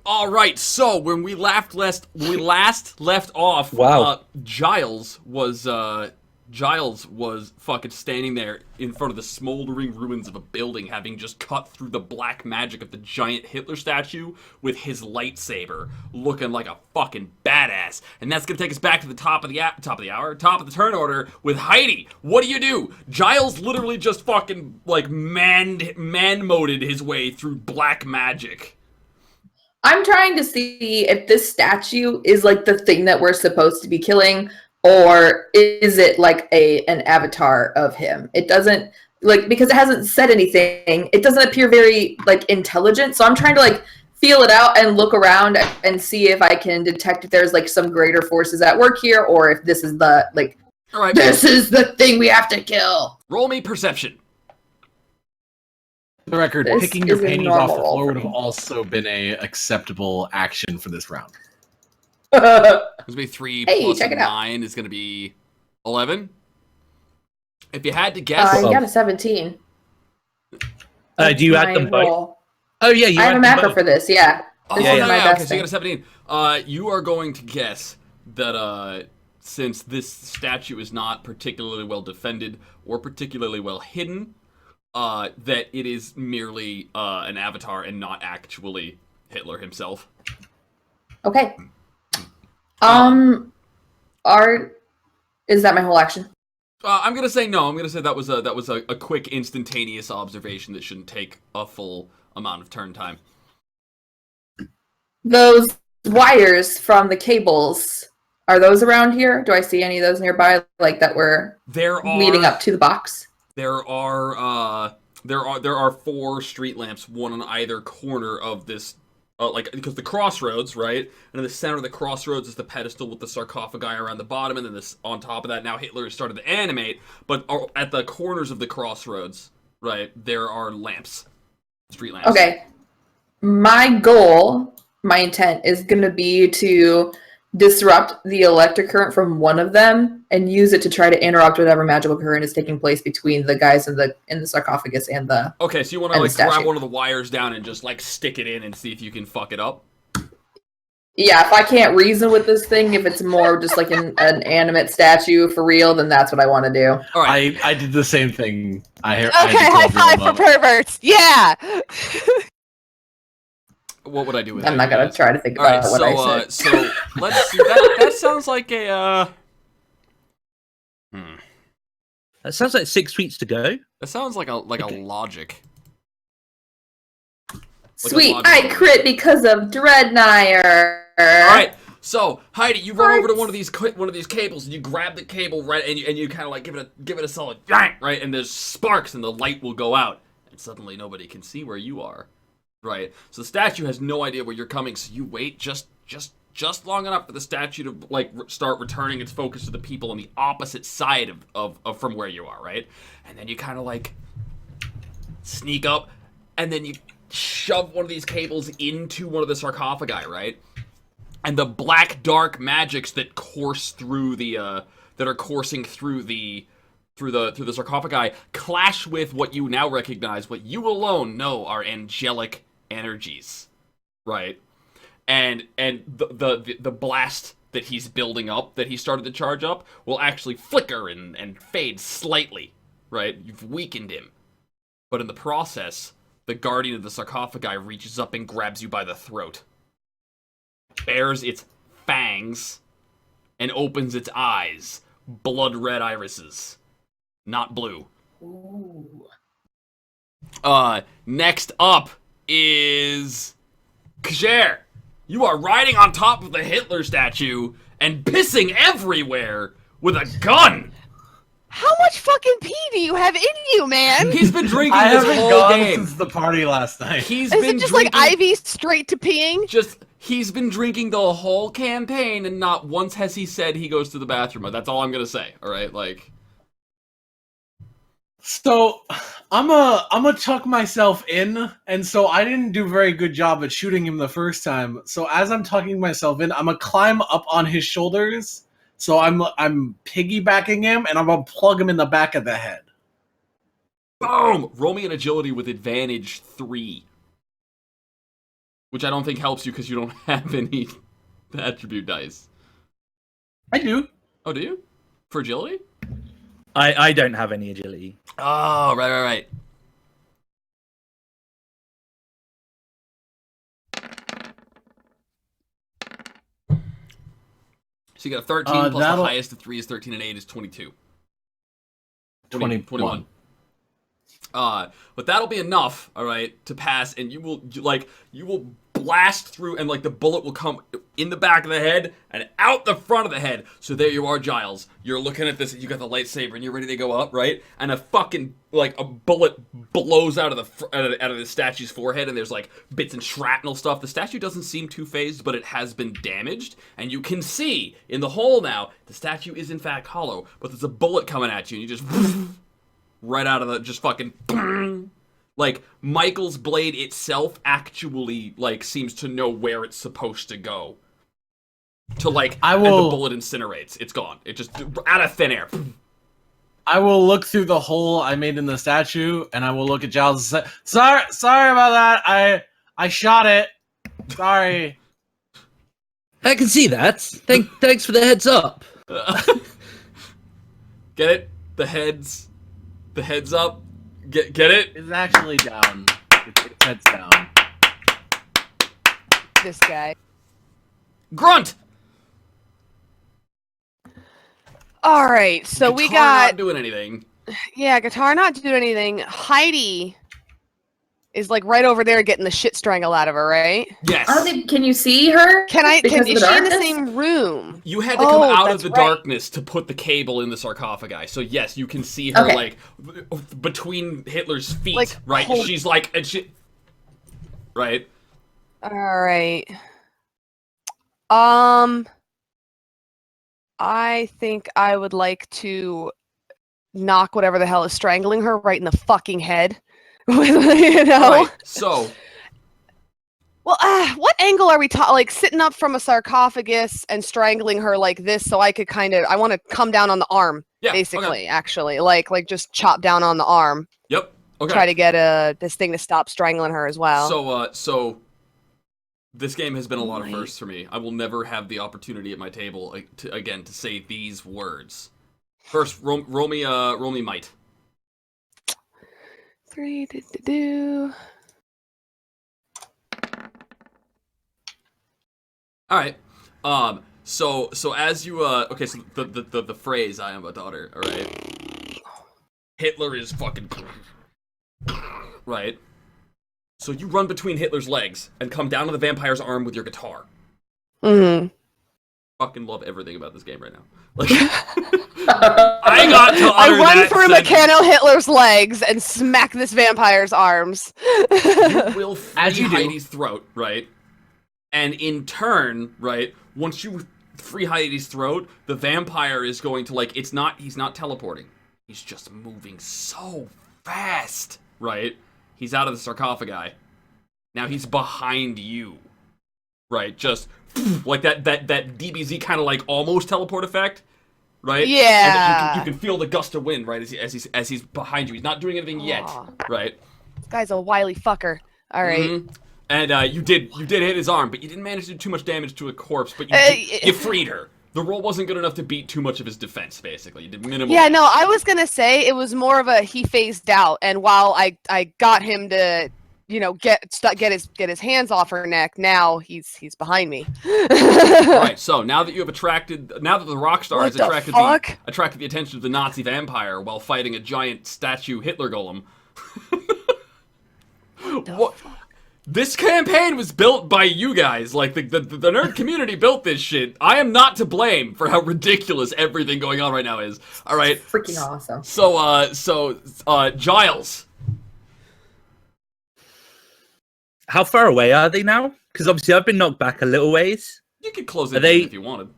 All right, so when we last left off, Wow. Giles was fucking standing there in front of the smoldering ruins of a building, having just cut through the black magic of the giant Hitler statue with his lightsaber, looking like a fucking badass. And that's gonna take us back to the top of the turn order with Heidi. What do? Giles literally just fucking like man-moded his way through black magic. I'm trying to see if this statue is like the thing that we're supposed to be killing, or is it like an avatar of him? It doesn't because it hasn't said anything. It doesn't appear very like intelligent. So I'm trying to like feel it out and look around and see if I can detect if there's like some greater forces at work here, or if this is the All right, this is the thing we have to kill. Roll me perception. For the record, This picking your is a panties off the normal floor would for have me. also been a acceptable action for this round. It's gonna be 3 Hey, plus check it out. 9 is gonna be 11. If you had to guess, I got a 17. Do you add them both? Roll. Oh yeah, you I have add a them macro both. for this. Yeah. oh, This Yeah, is yeah. my okay, best so you got a thing. 17. You are going to guess that since this statue is not particularly well defended or particularly well hidden, that it is merely an avatar and not actually Hitler himself. Okay. Is that my whole action? I'm gonna say no. I'm gonna say that was a quick, instantaneous observation that shouldn't take a full amount of turn time. Those wires from the cables, are those around here? Do I see any of those nearby, like that were leading up to the box? There are 4 street lamps, one on either corner of this, because the crossroads, right? And in the center of the crossroads is the pedestal with the sarcophagi around the bottom, and then this on top of that. Now Hitler has started to animate, but at the corners of the crossroads, right, there are lamps, street lamps. Okay. My goal, my intent is going to be to disrupt the electric current from one of them and use it to try to interrupt whatever magical current is taking place between the guys in the sarcophagus and the. Okay, so you want to like grab one of the wires down and just like stick it in and see if you can fuck it up? Yeah, if I can't reason with this thing, if it's more just like an animate statue for real, then that's what I want to do. All right. I did the same thing. Okay, high five for perverts. Yeah. What would I do with I'm it? not gonna try to think about what I said. So let's see. That sounds like a. That sounds like 6 tweets to go. That sounds like a logic. Sweet, I crit because of Dreadnire. All right. So Heidi, you run over to one of these cables and you grab the cable right, and you kind of like give it a solid yank, right, and there's sparks and the light will go out, and suddenly nobody can see where you are. Right, so the statue has no idea where you're coming, so you wait just long enough for the statue to like start returning its focus to the people on the opposite side of from where you are, right? And then you kind of like sneak up, and then you shove one of these cables into one of the sarcophagi, right? And the black dark magics that course through the that are coursing through the sarcophagi clash with what you now recognize, what you alone know are angelic energies, right? And the blast that he's building up, that he started to charge up, will actually flicker and fade slightly, right? You've weakened him. But in the process, the guardian of the sarcophagi reaches up and grabs you by the throat, bares its fangs, and opens its eyes, blood red irises. Not blue. Ooh. Next up is Kjer. You are riding on top of the Hitler statue and pissing everywhere with a gun. How much fucking pee do you have in you, man? He's been drinking I this haven't whole gone game. since the party last night. Is it just like IV straight to peeing? He's been drinking the whole campaign, and not once has he said he goes to the bathroom. That's all I'm gonna say. All right, like. So I'm a tuck myself in, and so I didn't do a very good job at shooting him the first time. So as I'm tucking myself in, I'm gonna climb up on his shoulders. So I'm piggybacking him, and I'm gonna plug him in the back of the head. Boom! Roll me an agility with advantage 3. which I don't think helps you because you don't have any attribute dice. I do. Oh, do you? For agility? I don't have any agility. Oh, right. So you got a 13 plus the highest of 3 is 13 and 8 is 22. 21. But that'll be enough, all right, to pass, and you will blast through, and like the bullet will come in the back of the head and out the front of the head. So there you are, Giles. You're looking at this, and you got the lightsaber, and you're ready to go up, right? And a fucking a bullet blows out of the statue's forehead, and there's like bits and shrapnel stuff. The statue doesn't seem too phased, but it has been damaged, and you can see in the hole now the statue is in fact hollow, but there's a bullet coming at you, and you just right out of the just fucking. Like, Michael's blade itself actually, like, seems to know where it's supposed to go. And the bullet incinerates. It's gone. It just, out of thin air. I will look through the hole I made in the statue, and I will look at Giles and say, sorry about that. I shot it. Sorry. I can see that. Thanks for the heads up. Get it? The heads up. Get it? It's actually down. Its head's down. This guy. Grunt! All right, so we Guitar got not doing anything. Yeah, guitar not doing anything. Heidi is like right over there getting the shit strangled out of her, right? Yes. Can you see her? Is she in the darkness? same room? You had to come out of the right. darkness to put the cable in the sarcophagi. So yes, you can see her like between Hitler's feet, Like, right? She's like, and she, right? All right. I think I would like to knock whatever the hell is strangling her right in the fucking head. You know? Right. So. Well, what angle are we like sitting up from a sarcophagus and strangling her like this so I could I want to come down on the arm, basically, actually. Like just chop down on the arm. Yep. Okay. Try to get this thing to stop strangling her as well. So this game has been a lot of firsts for me. I will never have the opportunity at my table to say these words. First, roll me might. 3 All right. So as you okay, so the phrase "I am a daughter," all right. Hitler is fucking right. So you run between Hitler's legs and come down to the vampire's arm with your guitar. Mm-hmm. Fucking love everything about this game right now. Like, I got to I run through Meccano Hitler's legs and smack this vampire's arms. You will free Heidi's throat, right? And in turn, right, once you free Heidi's throat, the vampire is going to, he's not teleporting. He's just moving so fast, right? He's out of the sarcophagi. Now he's behind you, right? Just like that DBZ kind of almost teleport effect, right? Yeah. And you can feel the gust of wind, right, as he's behind you. He's not doing anything yet, right? This guy's a wily fucker. All right. Mm-hmm. And you did hit his arm, but you didn't manage to do too much damage to a corpse. But you freed her. The roll wasn't good enough to beat too much of his defense. Basically, you did minimal. Yeah, no, I was gonna say it was more of a he phased out, and while I got him to, get his hands off her neck, now he's behind me. All right, so now that the rock star has attracted the attention of the Nazi vampire while fighting a giant statue Hitler golem. What? This campaign was built by you guys. Like, the nerd community built this shit. I am not to blame for how ridiculous everything going on right now is. All right. It's freaking awesome. So, Giles. How far away are they now? Because obviously I've been knocked back a little ways. You could close it if you wanted.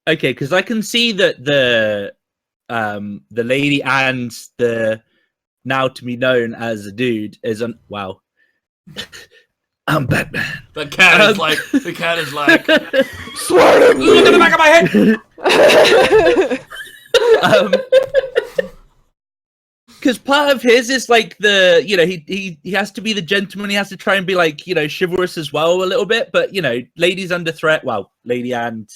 Okay, because I can see that the lady and the now to be known as a dude is on. Wow. I'm Batman. The cat is like. Swear to me. Look at the back of my head. because part of his is like the, he has to be the gentleman. He has to try and be like, chivalrous as well a little bit. But ladies under threat. Well, Lady and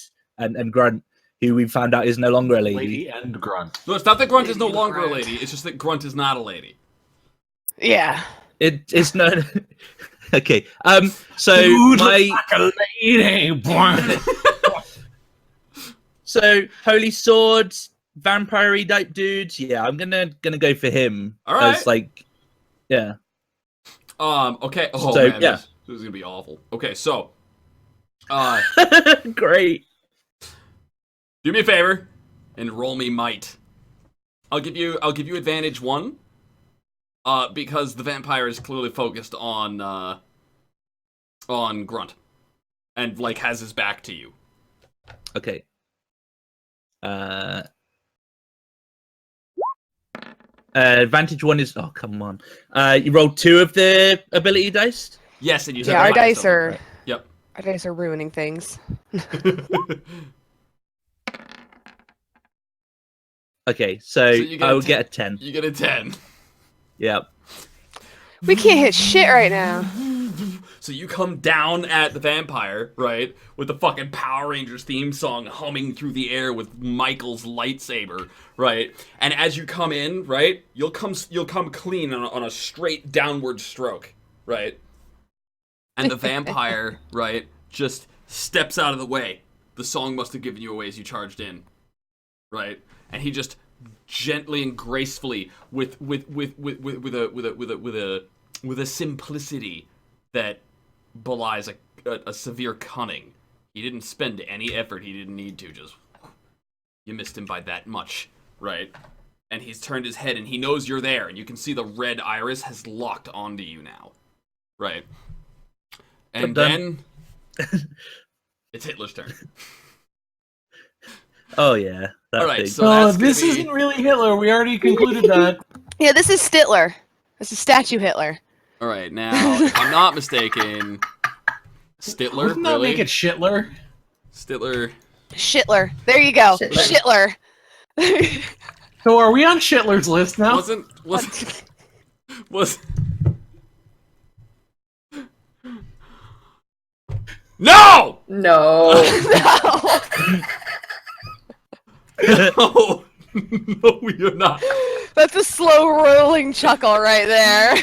Grunt, who we found out is no longer a lady. Lady and Grunt. No, it's not that Grunt is no longer a lady. It's just that Grunt is not a lady. Yeah. It's no. Okay. So Dude, my like a lady. so holy sword, vampire type dude. Yeah, I'm gonna go for him. All right. As like, yeah. Okay. Oh So, man, yeah. this is gonna be awful. Okay, so, Great. do me a favor and roll me might. I'll give you advantage 1. Because the vampire is clearly focused on Grunt, and like has his back to you. Okay. Advantage 1 is come on. You rolled 2 of the ability dice. Yes, and you said Yeah, our the dice highest are. of them. Yep. Our dice are ruining things. Okay, so you get I a will 10. get a 10. You get a 10. Yep. We can't hit shit right now. So you come down at the vampire, right, with the fucking Power Rangers theme song humming through the air with Michael's lightsaber, right? And as you come in, right, you'll come clean on a straight downward stroke, right? And the vampire, right, just steps out of the way. The song must have given you away as you charged in, right? And he just gently and gracefully, with a simplicity that belies a severe cunning. He didn't spend any effort he didn't need to. Just you missed him by that much, right? And he's turned his head and he knows you're there, and you can see the red iris has locked onto you now, right? And then it's Hitler's turn. Oh yeah. All right, thing. so that's This isn't really Hitler. We already concluded that. Yeah, this is Stitler. This is statue Hitler. All right, now if I'm not mistaken, Stitler. Wouldn't that really? make it Shitler? Stitler. Shitler. There you go. Shitler. Shitler. So are we on Shitler's list now? Was No! No. No! No, we are not. That's a slow rolling chuckle right there.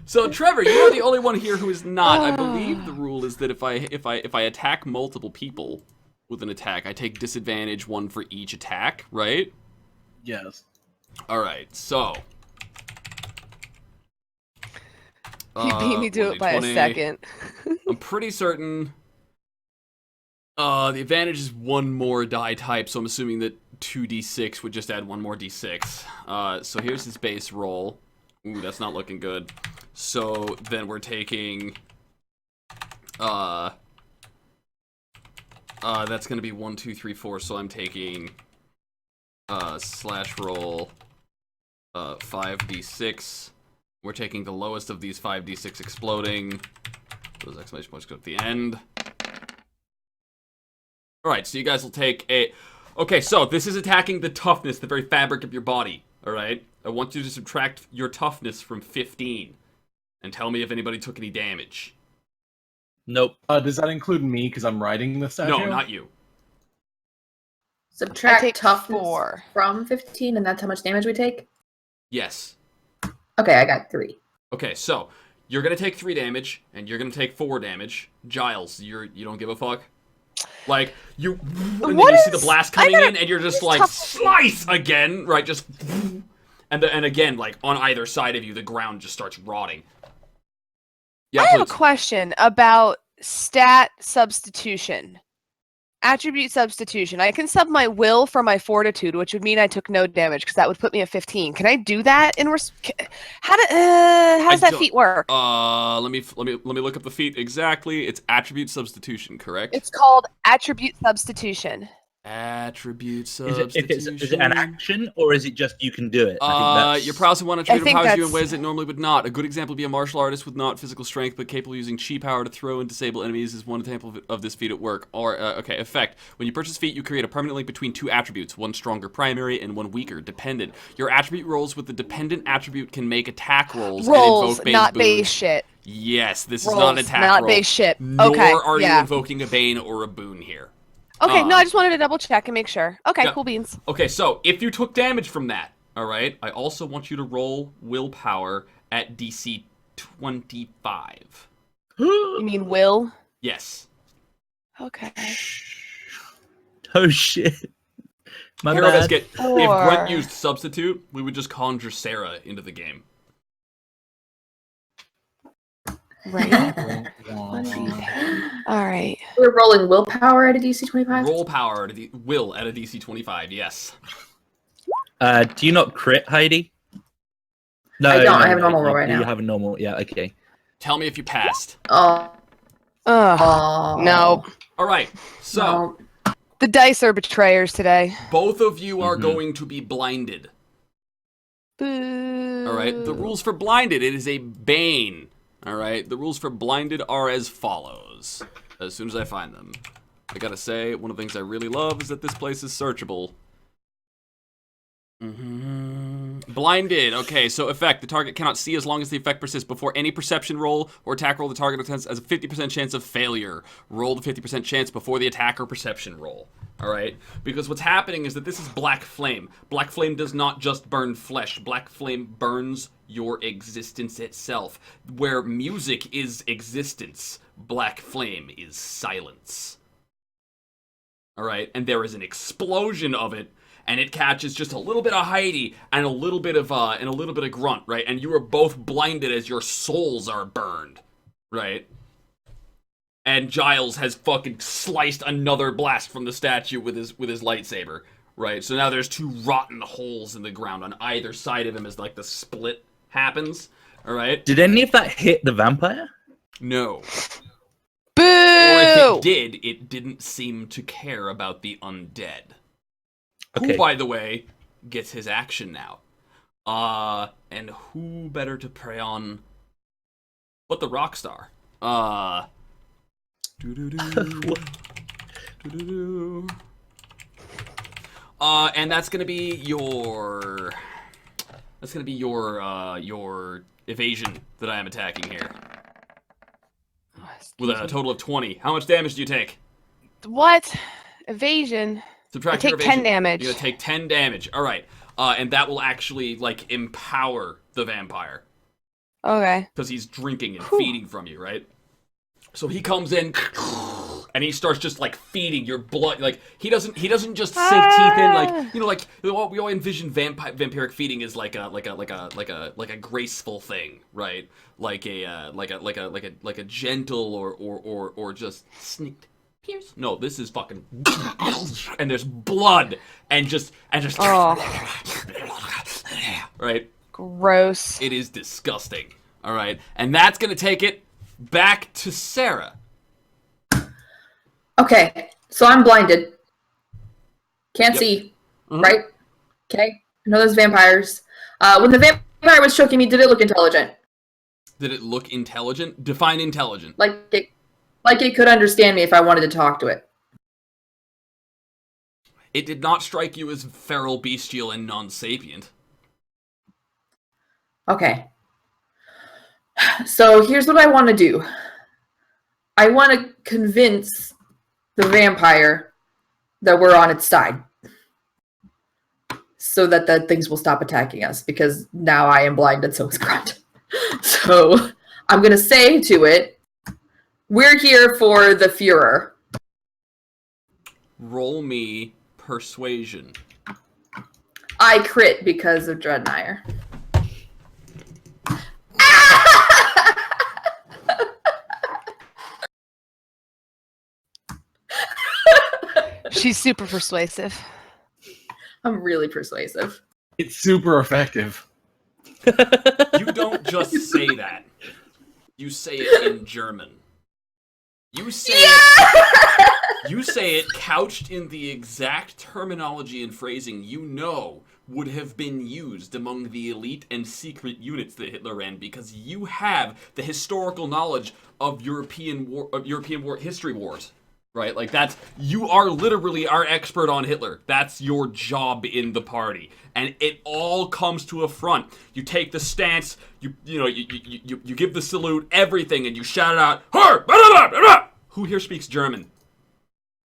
So Trevor, you are the only one here who is not. I believe the rule is that if I attack multiple people with an attack, I take disadvantage 1 for each attack, right? Yes. All right, so. He beat me to it by a 20. second. I'm pretty certain. The advantage is 1 more die type, so I'm assuming that 2d6 would just add 1 more d6. So here's his base roll. Ooh, that's not looking good. So then we're taking. That's gonna be 1, 2, 3, 4. So I'm taking. Slash roll. 5d6. We're taking the lowest of these 5d6 exploding. Those exclamation points go at the end. Alright, so you guys will take a... Okay, so this is attacking the toughness, the very fabric of your body. Alright? I want you to subtract your toughness from 15. And tell me if anybody took any damage. Nope. Does that include me, because I'm riding the statue? No, not you. I Subtract take toughness 4. from 15, and that's how much damage we take? Yes. Okay, I got 3. Okay, so you're gonna take 3 damage, and you're gonna take 4 damage. Giles, you don't give a fuck? Like, and then you see the blast coming in, and you're just like, slice again, right? Just, and again, like, on either side of you, the ground just starts rotting. Yeah, I have a please. question about stat substitution. Attribute substitution. I can sub my will for my fortitude, which would mean I took no damage because that would put me at 15. Can I do that in how does that feat work? Let me look up the feat exactly. It's attribute substitution, correct? It's called attribute substitution. Attribute Is substitution. it an action or is it just you can do it? I think Your prowess in one attribute think empowers you in that's- ways it normally would not. A good example would be a martial artist with not physical strength, but capable of using chi power to throw and disable enemies is one example of this feat at work. Or, effect. When you purchase feat, you create a permanent link between two attributes, one stronger primary and one weaker dependent. Your attribute rolls with the dependent attribute can make attack rolls and Rolls, invoke Bane's not boon. base shit. Yes, this Rolls, is not an attack not roll. base shit. Nor Okay, are you yeah. invoking a Bane or a boon here. Okay, no, I just wanted to double check and make sure. Okay, Yeah. cool beans. Okay, so if you took damage from that, all right, I also want you to roll willpower at DC 25. You mean will? Yes. Okay. Oh shit. My Hero bad. Biscuit, if Four. Grunt used substitute, we would just conjure Sarah into the game. Right. All right. We're rolling willpower at a DC 25. Roll power to will at a DC 25, yes. Do you not crit, Heidi? No, I don't. I have a normal roll right You now. have a normal, yeah, okay. Tell me if you passed. Oh. Ugh. No. All right, so No. The dice are betrayers today. both of you are Mhm. going to be blinded. Boo. All right, the rules for blinded, it is a bane. All right, the rules for blinded are as follows. As soon as I find them, I gotta say, one of the things I really love is that this place is searchable. Blinded. Okay, so effect. The target cannot see as long as the effect persists. Before any perception roll or attack roll, the target has a 50% chance of failure. Roll the 50% chance before the attack or perception roll. All right? Because what's happening is that this is Black Flame. Black Flame does not just burn flesh. Black Flame burns your existence itself. Where music is existence, Black Flame is silence. All right? And there is an explosion of it. And it catches just a little bit of Heidi and a little bit of Grunt, right? And you are both blinded as your souls are burned, right? And Giles has fucking sliced another blast from the statue with his lightsaber, right? So now there's two rotten holes in the ground on either side of him as like the split happens, all right? Did any of that hit the vampire? No. Boo! Or if it did, it didn't seem to care about the undead. Okay. Who, by the way, gets his action now. And who better to prey on but the Rockstar? And that's gonna be your evasion that I am attacking here. With a total of 20. How much damage do you take? What? Evasion. Subtract I your take evasion. 10 damage. You're gonna take 10 damage. All right. And that will actually like empower the vampire Okay. because he's drinking and feeding from you, right? So he comes in and he starts just like feeding your blood. Like he doesn't just sink teeth in like like what we all envision vampiric feeding is like a graceful thing, right? Like a gentle or just sneaked. Pierce. No, this is fucking and there's blood and just Oh. right? Gross. It is disgusting. All right. And that's going to take it back to Sarah. Okay, so I'm blinded. Can't Yep. see, Mhm. right? Okay, I know there's vampires. When the vampire was choking me, did it look intelligent? Did it look intelligent? Define intelligent. Like it could understand me if I wanted to talk to it. It did not strike you as feral, bestial, and non-sapient. Okay. So here's what I want to do. I want to convince the vampire that we're on its side. So that the things will stop attacking us. Because now I am blinded, so is Grunt. So I'm going to say to it, we're here for the Führer. Roll me persuasion. I crit because of Dreadnire. She's super persuasive. I'm really persuasive. It's super effective. You don't just say that. You say it in German. You say it. You say it couched in the exact terminology and phrasing you know would have been used among the elite and secret units that Hitler ran, because you have the historical knowledge of European war history wars, right? Like you are literally our expert on Hitler. That's your job in the party, and it all comes to a front. You take the stance, you give the salute, everything, and you shout it out. Blah, blah, blah, blah. Who here speaks German?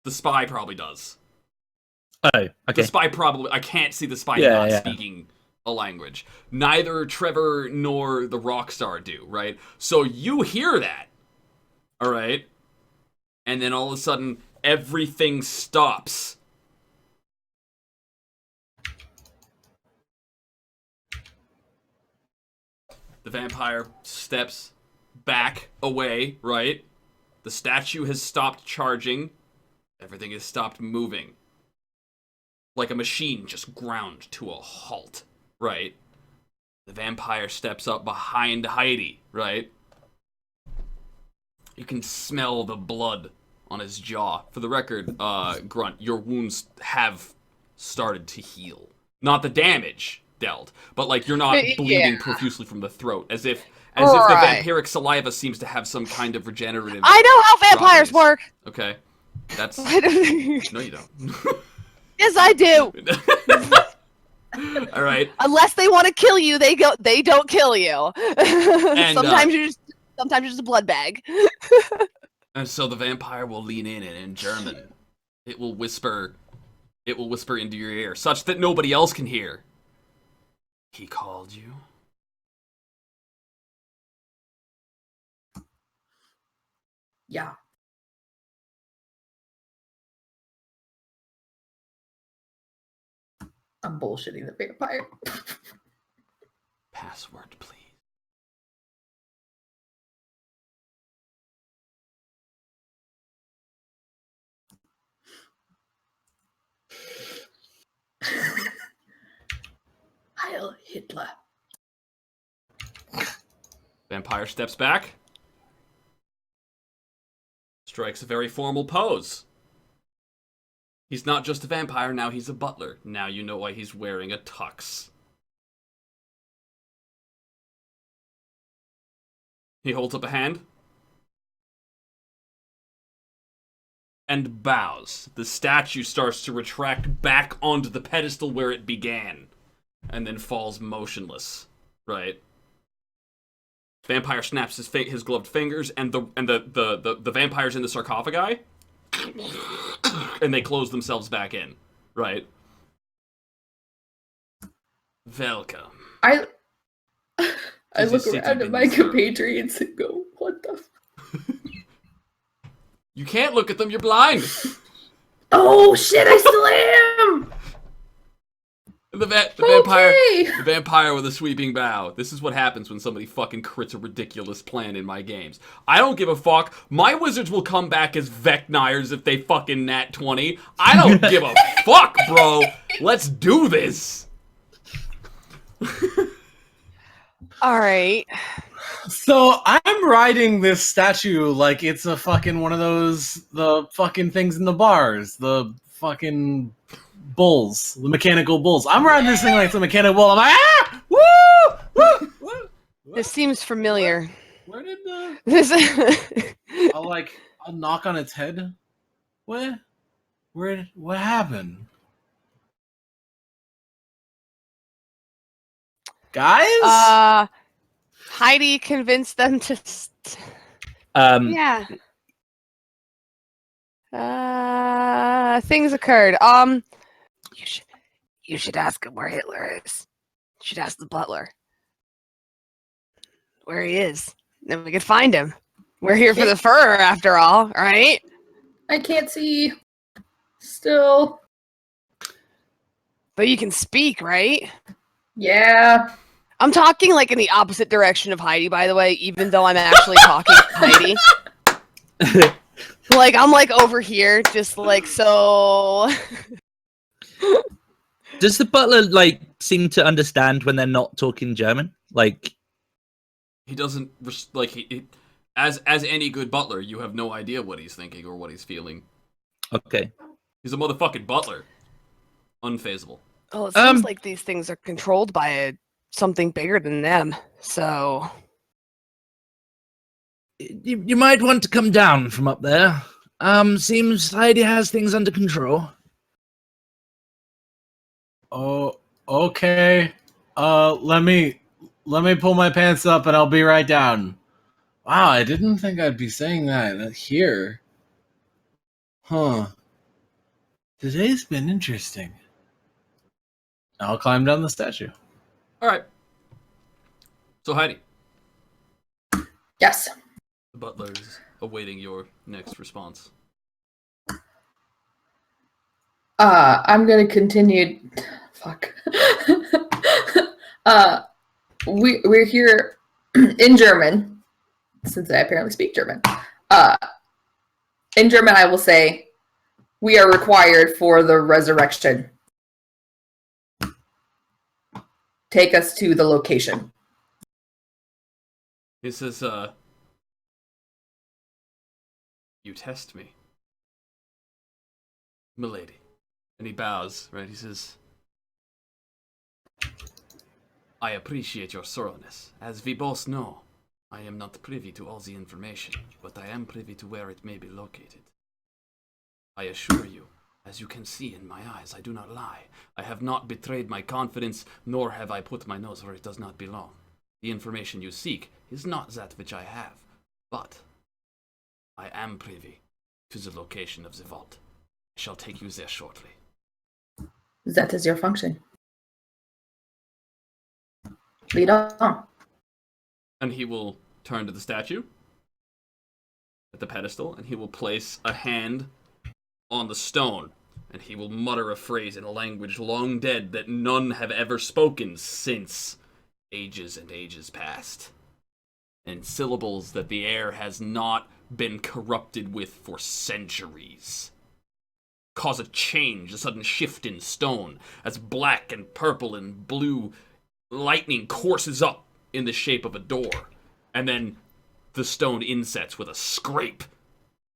The spy probably does. Oh, okay. The spy probably... I can't see the spy speaking a language. Neither Trevor nor the rock star do, right? So you hear that, all right? And then all of a sudden, everything stops. The vampire steps back away, right? The statue has stopped charging. Everything has stopped moving. Like a machine just ground to a halt, right? The vampire steps up behind Heidi, right? You can smell the blood on his jaw. For the record, Grunt, your wounds have started to heal. Not the damage dealt, but like you're not bleeding profusely from the throat, as if the vampiric saliva seems to have some kind of regenerative. I know how vampires work. Okay, that's no, you don't. Yes, I do. All right. Unless they want to kill you, they don't kill you. And, sometimes you're just a blood bag. And so the vampire will lean in German, it will whisper into your ear, such that nobody else can hear. He called you. Yeah. I'm bullshitting the vampire. Password, please. Heil Hitler. Vampire steps back. Strikes a very formal pose. He's not just a vampire, now he's a butler. Now you know why he's wearing a tux. He holds up a hand. And bows. The statue starts to retract back onto the pedestal where it began. And then falls motionless. Right? Vampire snaps his gloved fingers, and the vampires in the sarcophagi, and they close themselves back in, right? Welcome. I look around at my compatriots and go, what the You can't look at them, you're blind! Oh shit, I still am! The vampire with a sweeping bow. This is what happens when somebody fucking crits a ridiculous plan in my games. I don't give a fuck. My wizards will come back as Vecnires if they fucking nat 20. I don't give a fuck, bro. Let's do this. All right. So I'm riding this statue like it's a fucking one of the fucking things in the bars. The fucking bulls, the mechanical bulls. I'm riding this thing like it's a mechanical bull. I'm like, ah! Woo! Woo! Woo! This seems familiar. Where did This I'll knock on its head? What happened? Guys? Heidi convinced them to things occurred. You should ask him where Hitler is. You should ask the butler where he is. Then we could find him. We're here for the fur, after all, right? I can't see. Still. But you can speak, right? Yeah. I'm talking like in the opposite direction of Heidi, by the way, even though I'm actually talking to Heidi. Like, I'm like over here, just like, so. Does the butler like seem to understand when they're not talking German? Like, he doesn't like as any good butler, you have no idea what he's thinking or what he's feeling. Okay. He's a motherfucking butler. Unfazable. Well, it seems like these things are controlled by something bigger than them. So You might want to come down from up there. Seems Heidi has things under control. Oh, okay. Let me pull my pants up and I'll be right down. Wow, I didn't think I'd be saying that here. Huh. Today's been interesting. I'll climb down the statue. All right. So Heidi, Yes. the butler's awaiting your next response. I'm gonna continue. Fuck. We're here in German, since I apparently speak German. In German, I will say, we are required for the resurrection. Take us to the location. He says, you test me, milady. And he bows, right? He says, I appreciate your thoroughness. As we both know, I am not privy to all the information, but I am privy to where it may be located. I assure you, as you can see in my eyes, I do not lie. I have not betrayed my confidence, nor have I put my nose where it does not belong. The information you seek is not that which I have, but I am privy to the location of the vault. I shall take you there shortly. That is your function. Lead on. And he will turn to the statue at the pedestal, and he will place a hand on the stone, and he will mutter a phrase in a language long dead that none have ever spoken since ages and ages past, and syllables that the air has not been corrupted with for centuries. Cause a change, a sudden shift in stone, as black and purple and blue lightning courses up in the shape of a door, and then the stone insets with a scrape,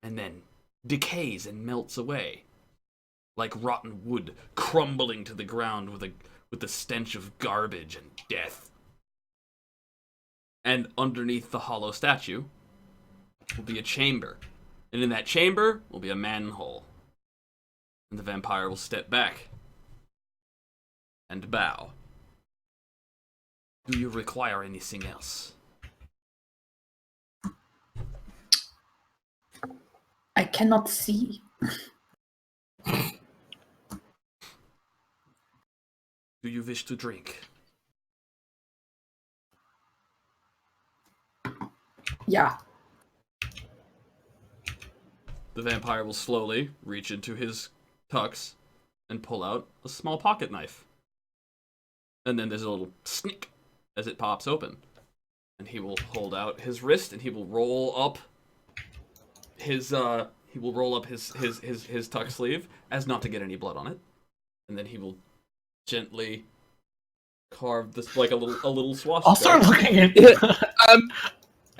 and then decays and melts away, like rotten wood crumbling to the ground with the stench of garbage and death. And underneath the hollow statue will be a chamber, and in that chamber will be a manhole. And the vampire will step back and bow. Do you require anything else? I cannot see. Do you wish to drink? Yeah. The vampire will slowly reach into his tux and pull out a small pocket knife. And then there's a little sneak as it pops open. And he will hold out his wrist and he will roll up his his tuck sleeve as not to get any blood on it. And then he will gently carve this like a little swastika. I'll start looking at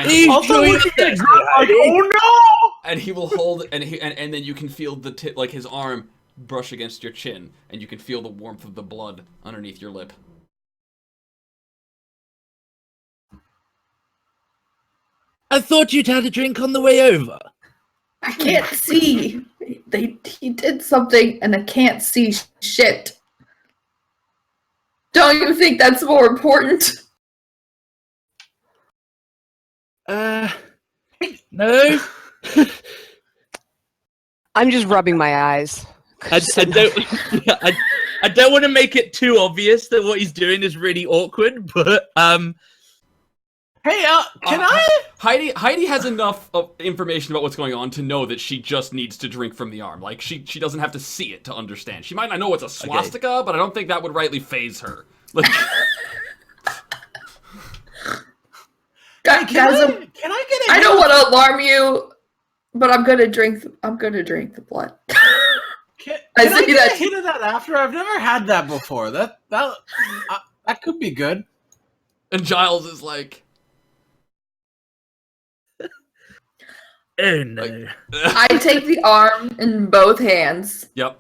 I'll start looking at it. Like, oh no! And he will hold and then you can feel the tip, like his arm brush against your chin, and you can feel the warmth of the blood underneath your lip. I thought you'd had a drink on the way over. I can't see. He did something and I can't see shit. Don't you think that's more important? No. I'm just rubbing my eyes. I don't want to make it too obvious that what he's doing is really awkward, but Hey, can I? Heidi has enough of information about what's going on to know that she just needs to drink from the arm. Like, she doesn't have to see it to understand. She might not know it's a swastika, but I don't think that would rightly faze her. Like, Guys, Can I get a I don't want to alarm you, but I'm gonna drink the blood. Can I I see get that. a hit of that after? I've never had that before. That could be good. and Giles is like, Oh no. I take the arm in both hands Yep.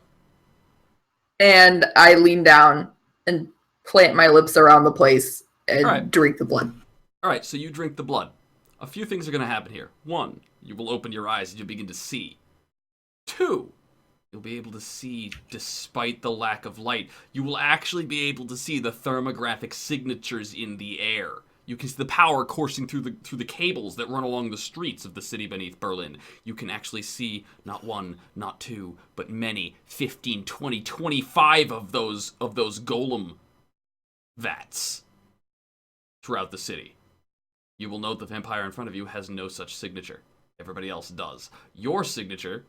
and I lean down and plant my lips around the place and Alright. drink the blood. Alright, so you drink the blood. A few things are going to happen here. One, you will open your eyes and you'll begin to see. Two, you'll be able to see despite the lack of light. You will actually be able to see the thermographic signatures in the air. You can see the power coursing through the cables that run along the streets of the city beneath Berlin. You can actually see not one, not two, but many, 15, 20, 25 of those golem vats throughout the city. You will note the vampire in front of you has no such signature. Everybody else does. Your signature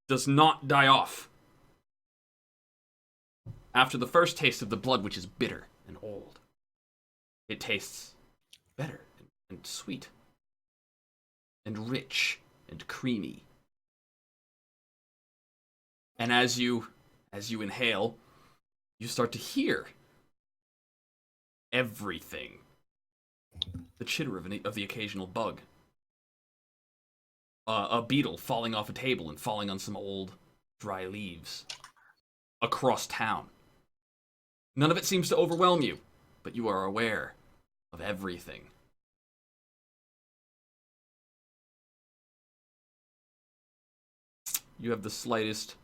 does not die off. After the first taste of the blood, which is bitter and old, it tastes better and sweet and rich and creamy. And as you inhale, you start to hear everything. The chitter of the occasional bug. A beetle falling off a table and falling on some old, dry leaves. Across town. None of it seems to overwhelm you, but you are aware of everything. You have the slightest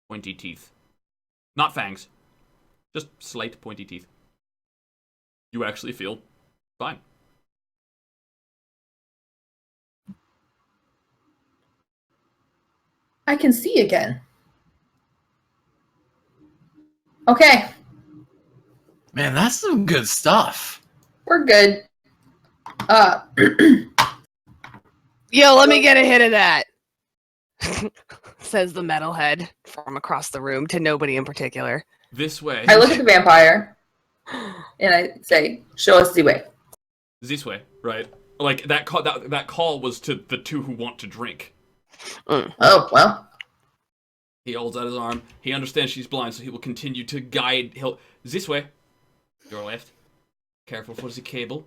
pointy teeth. Not fangs. Just slight pointy teeth. You actually feel fine. I can see again. Okay, Man, that's some good stuff. we're good. Yo, let me get a hit of that. Says the metalhead from across the room to nobody in particular. This way. I look at the vampire and I say, "Show us the way." This way, right? Like that call was to the two who want to drink. Oh, well. He holds out his arm. He understands she's blind, so he will continue to guide. He'll this way. Your left. Careful for the cable.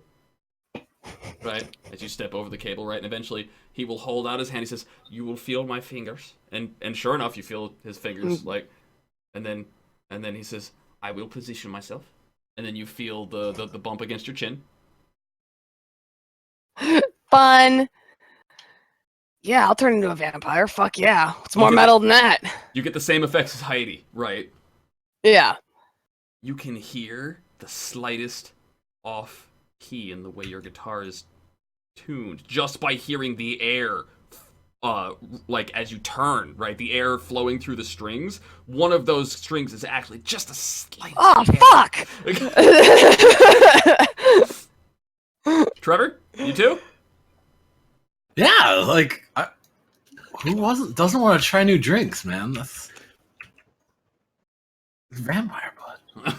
Right, as you step over the cable, right, and eventually he will hold out his hand. He says, "You will feel my fingers," and sure enough, you feel his fingers, like, and then he says, "I will position myself," and then you feel the bump against your chin. Fun. Yeah, I'll turn into a vampire. Fuck yeah. What's more metal than that? You get the same effects as Heidi, right? Yeah. You can hear the slightest off key in the way your guitar is tuned just by hearing the air, like as you turn, right? The air flowing through the strings. One of those strings is actually just a slight. Oh, fuck! Trevor, you too? Yeah, like who doesn't want to try new drinks, man? That's vampire blood.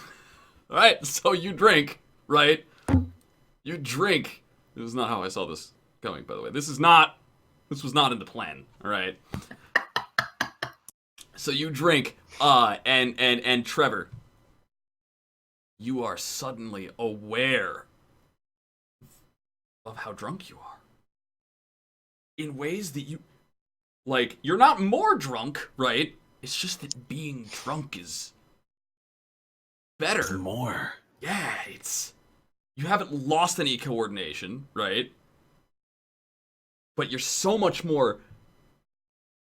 All right, so you drink, right? You drink. This is not how I saw this going, by the way. This was not in the plan, all right? So you drink, and Trevor, you are suddenly aware of how drunk you are. In ways that you're not more drunk, right? It's just that being drunk is better. It's more. Yeah, you haven't lost any coordination, right? But you're so much more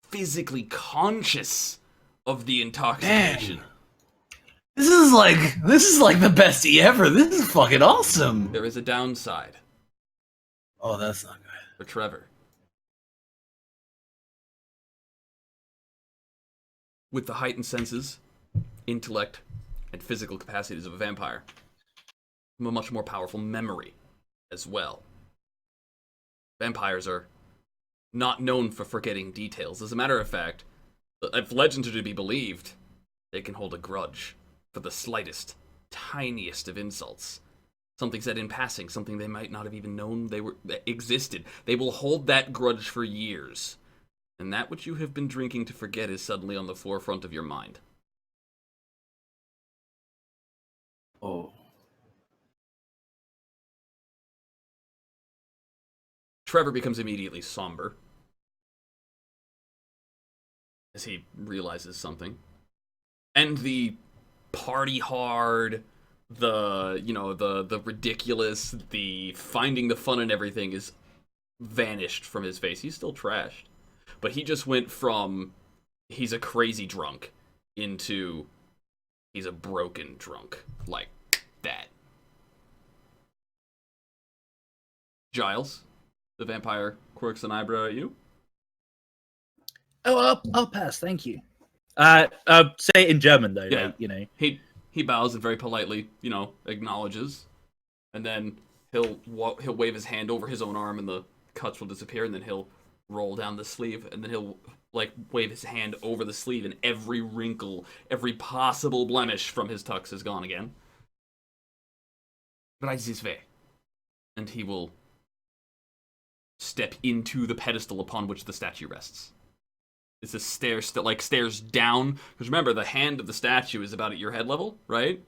physically conscious of the intoxication. Man. This is like the best ever. This is fucking awesome. There is a downside Oh, that's not good. for Trevor. With the heightened senses, intellect, and physical capacities of a vampire, a much more powerful memory as well. Vampires are not known for forgetting details. As a matter of fact, if legends are to be believed, they can hold a grudge for the slightest, tiniest of insults. Something said in passing, something they might not have even known that existed. They will hold that grudge for years. And that which you have been drinking to forget is suddenly on the forefront of your mind. Oh. Trevor becomes immediately somber. as he realizes something. And the party hard, the ridiculous, the finding the fun in everything is vanished from his face. He's still trashed. But he just went from he's a crazy drunk into he's a broken drunk. Like that. Giles, the vampire, quirks an eyebrow at you. Oh, I'll pass. Thank you. Say it in German though. Yeah. Like, you know. He bows and very politely, acknowledges, and then he'll wave his hand over his own arm, and the cuts will disappear, and then he'll roll down the sleeve, and then he'll wave his hand over the sleeve, and every wrinkle, every possible blemish from his tux is gone again. Right this way, and he will step into the pedestal upon which the statue rests. It's a stairs that stares down, because remember, the hand of the statue is about at your head level, right?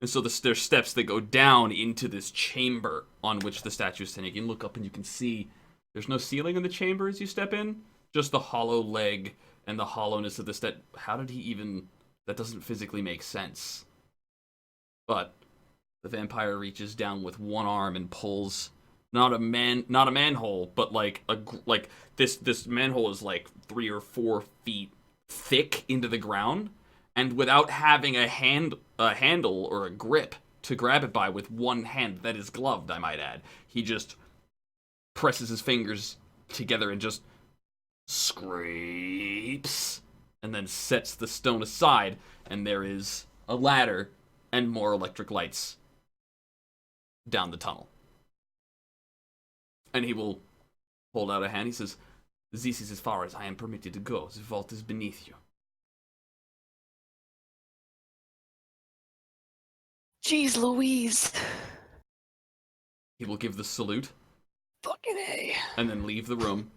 And so there's steps that go down into this chamber on which the statue is standing. You can look up and you can see there's no ceiling in the chamber as you step in, just the hollow leg and the hollowness of the step. How did he even... That doesn't physically make sense. But the vampire reaches down with one arm and pulls... Not a manhole, but this manhole is 3 or 4 feet thick into the ground, and without having a handle or a grip to grab it by with one hand that is gloved, I might add, he just presses his fingers together and just scrapes, and then sets the stone aside, and there is a ladder and more electric lights down the tunnel. And he will hold out a hand. He says, "This is as far as I am permitted to go. The vault is beneath you." Jeez Louise. He will give the salute. Fucking A. And then leave the room,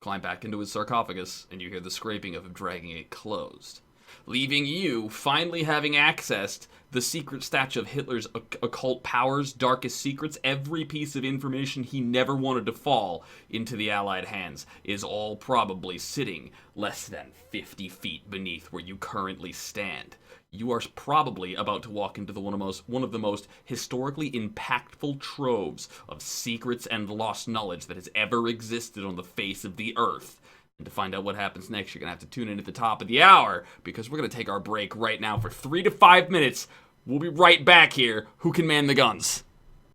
climb back into his sarcophagus, and you hear the scraping of him dragging it closed. Leaving you finally having accessed the secret statue of Hitler's occult powers, darkest secrets. Every piece of information he never wanted to fall into the Allied hands is all probably sitting less than 50 feet beneath where you currently stand. You are probably about to walk into one of the most historically impactful troves of secrets and lost knowledge that has ever existed on the face of the earth. And to find out what happens next, you're going to have to tune in at the top of the hour, because we're going to take our break right now for 3 to 5 minutes. We'll be right back here. Who can man the guns?